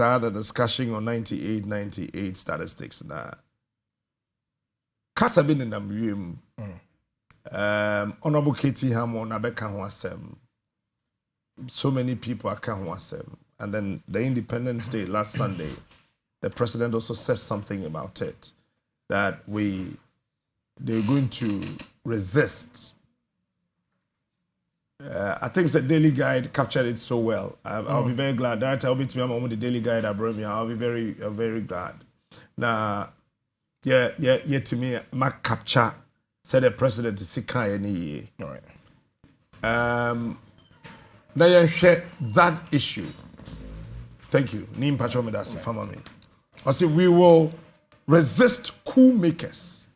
the discussion on 98 statistics now. Kasa bin in the Honorable Katie Hamon Abeka Wasem. So many people are Wasem. And then the Independence Day last Sunday, the president also said something about it, that they're going to resist. I think the Daily Guide captured it so well. I'll be very glad. That I'll be to me, the Daily Guide I brought me. I'll be very glad. Now, yeah, to me, my capture said the president is sick any. All right. Now you share that issue. Thank you. Nii Mpachomedasi, family. I say we will resist coup makers.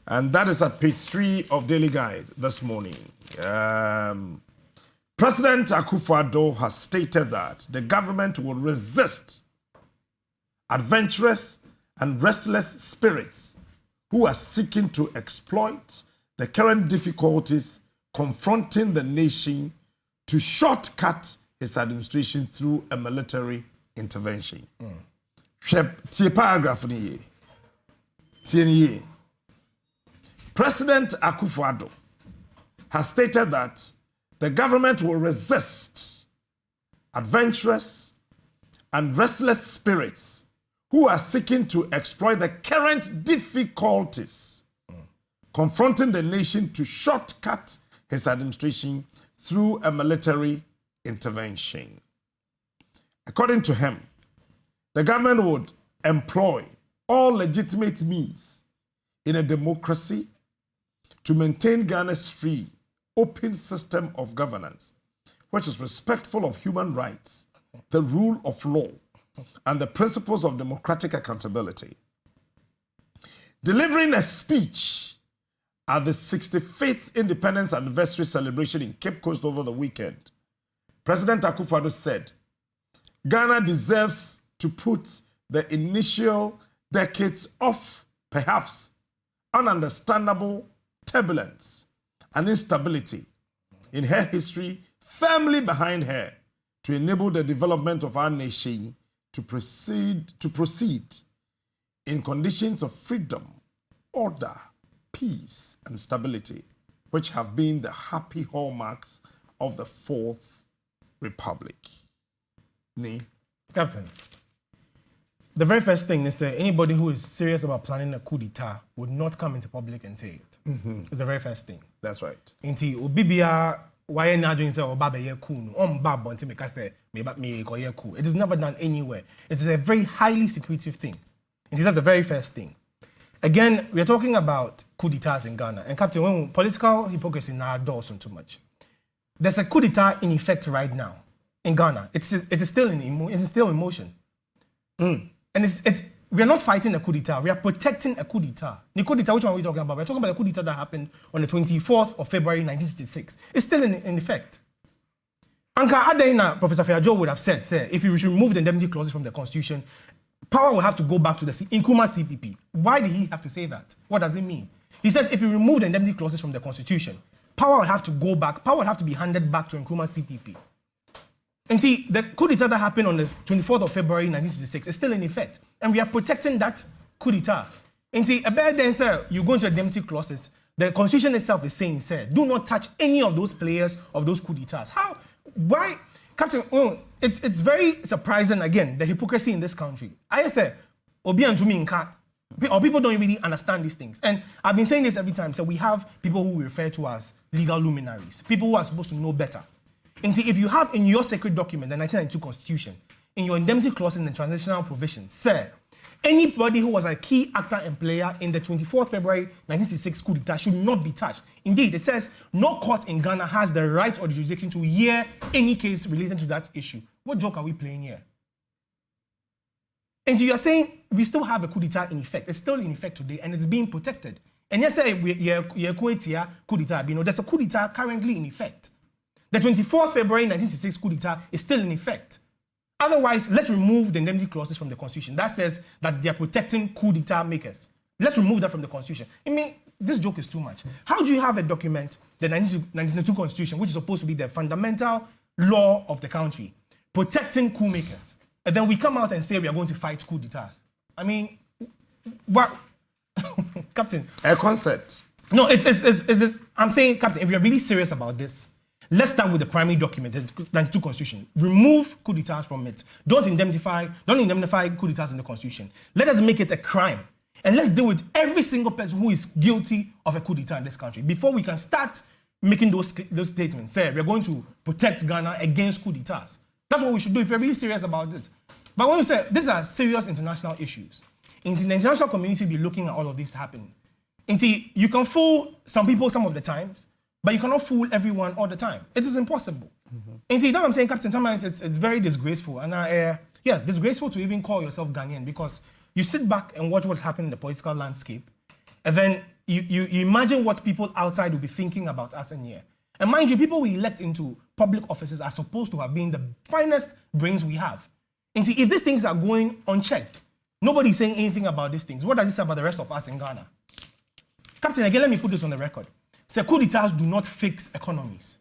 And that is at page 3 of Daily Guide this morning. President Akufo-Addo has stated that the government will resist adventurous and restless spirits who are seeking to exploit the current difficulties confronting the nation to shortcut his administration through a military intervention. Tie paragraph ni ye. President Akufo-Addo has stated that the government will resist adventurous and restless spirits who are seeking to exploit the current difficulties confronting the nation to shortcut his administration through a military intervention. According to him, the government would employ all legitimate means in a democracy to maintain Ghana's free, open system of governance, which is respectful of human rights, the rule of law, and the principles of democratic accountability. Delivering a speech at the 65th Independence Anniversary celebration in Cape Coast over the weekend, President Akufo-Addo said, Ghana deserves to put the initial decades of perhaps ununderstandable turbulence and instability in her history firmly behind her to enable the development of our nation to proceed in conditions of freedom, order, peace, and stability, which have been the happy hallmarks of the Fourth Republic. Nii? Captain, the very first thing is that anybody who is serious about planning a coup d'etat would not come into public and say it. It's the very first thing. That's right. Inti Obibia, why not doing so? Baba ye coup? Baba until me say me coup. It is never done anywhere. It is a very highly secretive thing. And that's the very first thing. Again, we are talking about coup d'etats in Ghana, and Captain, when political hypocrisy now does too much. There's a coup d'etat in effect right now in Ghana. It is still in motion. And we are not fighting a coup d'etat. We are protecting a coup d'etat. The coup d'etat, which one are we talking about? We're talking about the coup d'etat that happened on the 24th of February 1966. It's still in effect. Anka Adena, Professor Fiajo would have said, if you remove the indemnity clauses from the Constitution, power will have to go back to the Nkrumah CPP. Why did he have to say that? What does it mean? He says if you remove the indemnity clauses from the Constitution, power will have to go back, power will have to be handed back to Nkrumah CPP. And see, the coup d'etat that happened on the 24th of February 1966 is still in effect. And we are protecting that coup d'etat. And see, about then, sir, you go into the indemnity clauses, the Constitution itself is saying, sir, do not touch any of those players of those coup d'etats. How? Why? Captain, it's very surprising, again, the hypocrisy in this country. I say, Obi and Tumi Nka, or people don't really understand these things. And I've been saying this every time. So we have people who we refer to as legal luminaries, people who are supposed to know better. And see, if you have in your sacred document, the 1992 Constitution, in your indemnity clauses and the transitional provisions, sir, anybody who was a key actor and player in the 24th February 1966 coup d'etat should not be touched. Indeed, it says no court in Ghana has the right or the jurisdiction to hear any case relating to that issue. What joke are we playing here? And so you are saying we still have a coup d'etat in effect. It's still in effect today and it's being protected. And yes, there's a coup d'etat currently in effect. The 24th February 1966 coup d'etat is still in effect. Otherwise, let's remove the indemnity clauses from the Constitution. That says that they are protecting coup d'etat makers. Let's remove that from the Constitution. I mean, this joke is too much. How do you have a document, the 1992 Constitution, which is supposed to be the fundamental law of the country, protecting coup makers, and then we come out and say we are going to fight coup d'etats. I mean, what, Captain? A concept. No, I'm saying, Captain, if you're really serious about this, let's start with the primary document, the 92 Constitution. Remove coup d'etats from it. Don't indemnify coup d'etats in the Constitution. Let us make it a crime. And let's deal with every single person who is guilty of a coup d'etat in this country before we can start making those statements. Say, we're going to protect Ghana against coup d'etats. That's what we should do if we're really serious about this. But when we say these are serious international issues, the international community will be looking at all of this happening. You can fool some people some of the times, but you cannot fool everyone all the time. It is impossible. And see, that's what I'm saying, Captain. Sometimes it's very disgraceful. And disgraceful to even call yourself Ghanaian, because you sit back and watch what's happening in the political landscape, and then you imagine what people outside will be thinking about us in here. And mind you, people we elect into public offices are supposed to have been the finest brains we have. And see, if these things are going unchecked, nobody's saying anything about these things. What does it say about the rest of us in Ghana? Captain, again, let me put this on the record. Say, coup d'etats do not fix economies.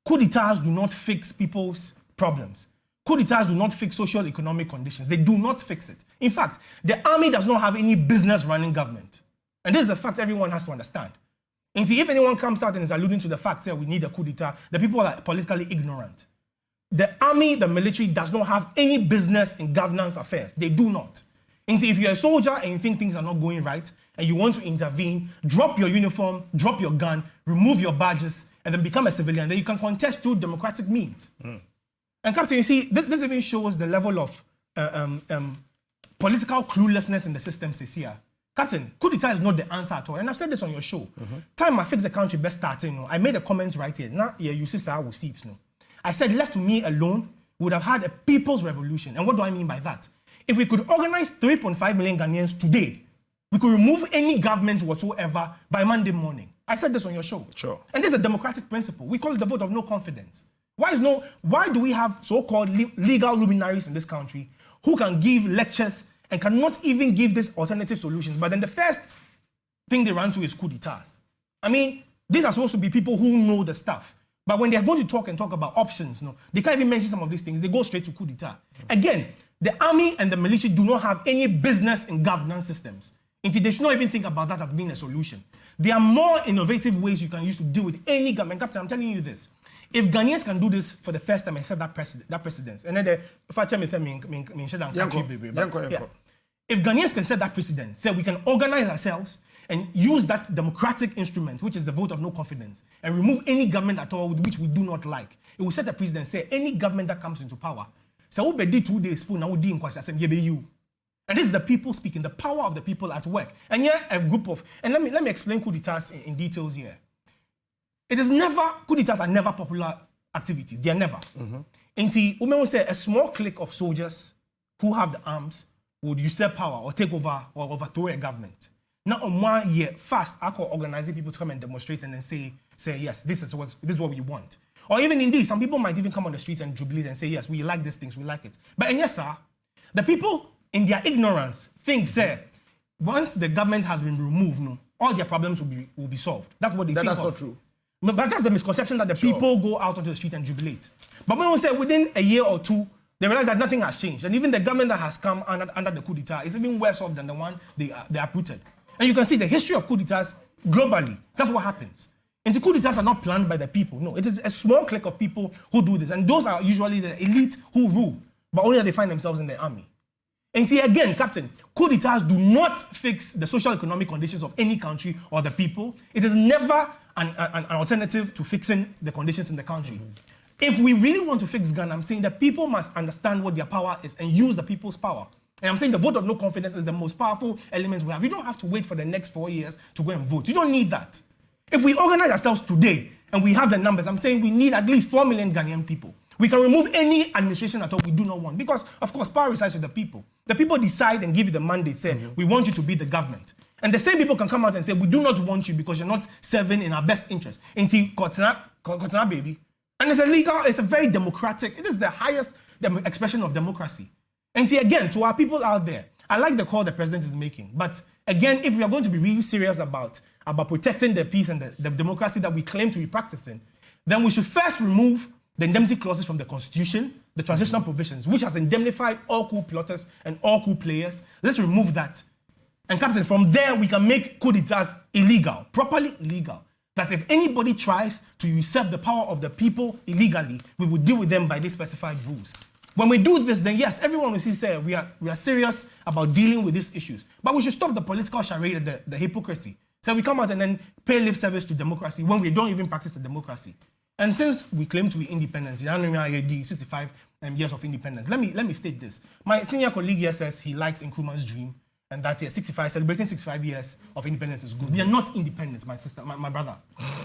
Coup d'etats do not fix people's problems. Coup d'etats do not fix social economic conditions. They do not fix it. In fact, the army does not have any business running government. And this is a fact everyone has to understand. And see, if anyone comes out and is alluding to the fact that we need a coup d'etat, the people are politically ignorant. The army, the military, does not have any business in governance affairs. They do not. And see, if you're a soldier and you think things are not going right, and you want to intervene, drop your uniform, drop your gun, remove your badges, and then become a civilian. Then you can contest through democratic means. And Captain, you see, this even shows the level of political cluelessness in the system this year. Captain, coup d'etat is not the answer at all. And I've said this on your show. Time I fix the country best starting. I made a comment right here. Now, you see, sir, I will see it. I said, left to me alone, we would have had a people's revolution. And what do I mean by that? If we could organize 3.5 million Ghanaians today, we could remove any government whatsoever by Monday morning. I said this on your show. Sure. And this is a democratic principle. We call it the vote of no confidence. Why do we have so-called legal luminaries in this country who can give lectures and cannot even give these alternative solutions? But then the first thing they run to is coup d'etats. I mean, these are supposed to be people who know the stuff. But when they're going to talk about options, they can't even mention some of these things. They go straight to coup d'etat. Again, the army and the military do not have any business in governance systems. They should not even think about that as being a solution. There are more innovative ways you can use to deal with any government. Captain, I'm telling you this. If Ghanaians can do this for the first time and set that precedence, and then if Ghanaians can set that precedent, say we can organize ourselves and use that democratic instrument, which is the vote of no confidence, and remove any government at all which we do not like, it will set a precedent. Say any government that comes into power, so we be 2 days for now you. And this is the people speaking, the power of the people at work. And here a group of, and let me explain coup d'etats in details here. Coup d'etats are never popular activities. They are never. And women will say a small clique of soldiers who have the arms would usurp power or take over or overthrow a government. Now, on 1 year, fast, I call organizing people to come and demonstrate and then say yes, this is what we want. Or even indeed, some people might even come on the streets and jubilate and say, yes, we like these things, we like it. But and yes, sir, the people in their ignorance think, once the government has been removed, all their problems will be solved. That's what they think. That's not true. But that's the misconception that the people go out onto the street and jubilate. But when we say within a year or two, they realize that nothing has changed. And even the government that has come under the coup d'etat is even worse off than the one they uprooted. And you can see the history of coup d'etats globally. That's what happens. And the coup d'etats are not planned by the people. No, it is a small clique of people who do this. And those are usually the elite who rule. But only they find themselves in the army. And see, again, Captain, coup d'etats do not fix the social economic conditions of any country or the people. It is never an alternative to fixing the conditions in the country. If we really want to fix Ghana, I'm saying that people must understand what their power is and use the people's power. And I'm saying the vote of no confidence is the most powerful element we have. You don't have to wait for the next 4 years to go and vote. You don't need that. If we organize ourselves today and we have the numbers, I'm saying we need at least 4 million Ghanaian people. We can remove any administration at all we do not want. Because, of course, power resides with the people. The people decide and give you the mandate, say, we want you to be the government. And the same people can come out and say, we do not want you because you're not serving in our best interest. Until Kotana baby. And it's a very democratic, it is the highest expression of democracy. And see, again, to our people out there, I like the call the president is making. But again, if we are going to be really serious about protecting the peace and the democracy that we claim to be practicing, then we should first remove the indemnity clauses from the Constitution. the transitional provisions, which has indemnified all coup plotters and all coup players. Let's remove that. And Captain, from there, we can make coup d'etats illegal, properly illegal. That if anybody tries to usurp the power of the people illegally, we will deal with them by these specified rules. When we do this, then yes, everyone will see, say, we are serious about dealing with these issues. But we should stop the political charade, the hypocrisy. So we come out and then pay lip service to democracy when we don't even practice the democracy. And since we claim to be independent, Nii Aryee, 65 years of independence, let me state this. My senior colleague here says he likes Nkrumah's dream, and that year, 65, celebrating 65 years of independence is good. We are not independent, my sister, my brother.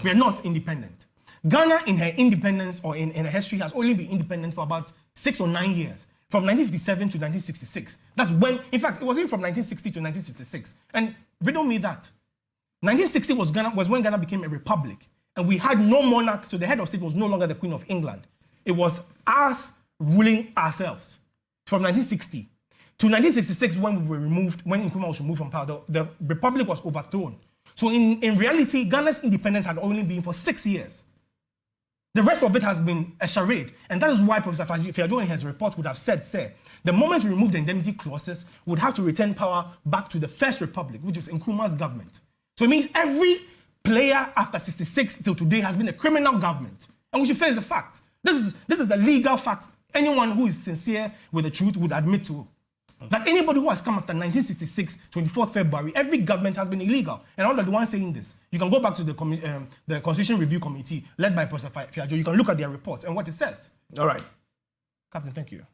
We are not independent. Ghana, in her independence or in her history, has only been independent for about 6 or 9 years. From 1957 to 1966. That's when, in fact, it was even from 1960 to 1966. And riddle me that. 1960 was when Ghana became a republic. And we had no monarch, so the head of state was no longer the Queen of England. It was us ruling ourselves. From 1960 to 1966, when we were removed, when Nkrumah was removed from power, the republic was overthrown. So in reality, Ghana's independence had only been for 6 years. The rest of it has been a charade. And that is why Professor Fiajo in his report would have said, sir, the moment we remove the indemnity clauses, we would have to return power back to the first republic, which was Nkrumah's government. So it means every player after 66 till today has been a criminal government. And we should face the facts. This is the legal fact anyone who is sincere with the truth would admit to. That anybody who has come after 1966, 24th February, every government has been illegal. And I'm not the one saying this. You can go back to the Constitution Review Committee led by Professor Fiajo. You can look at their reports and what it says. All right. Captain, thank you.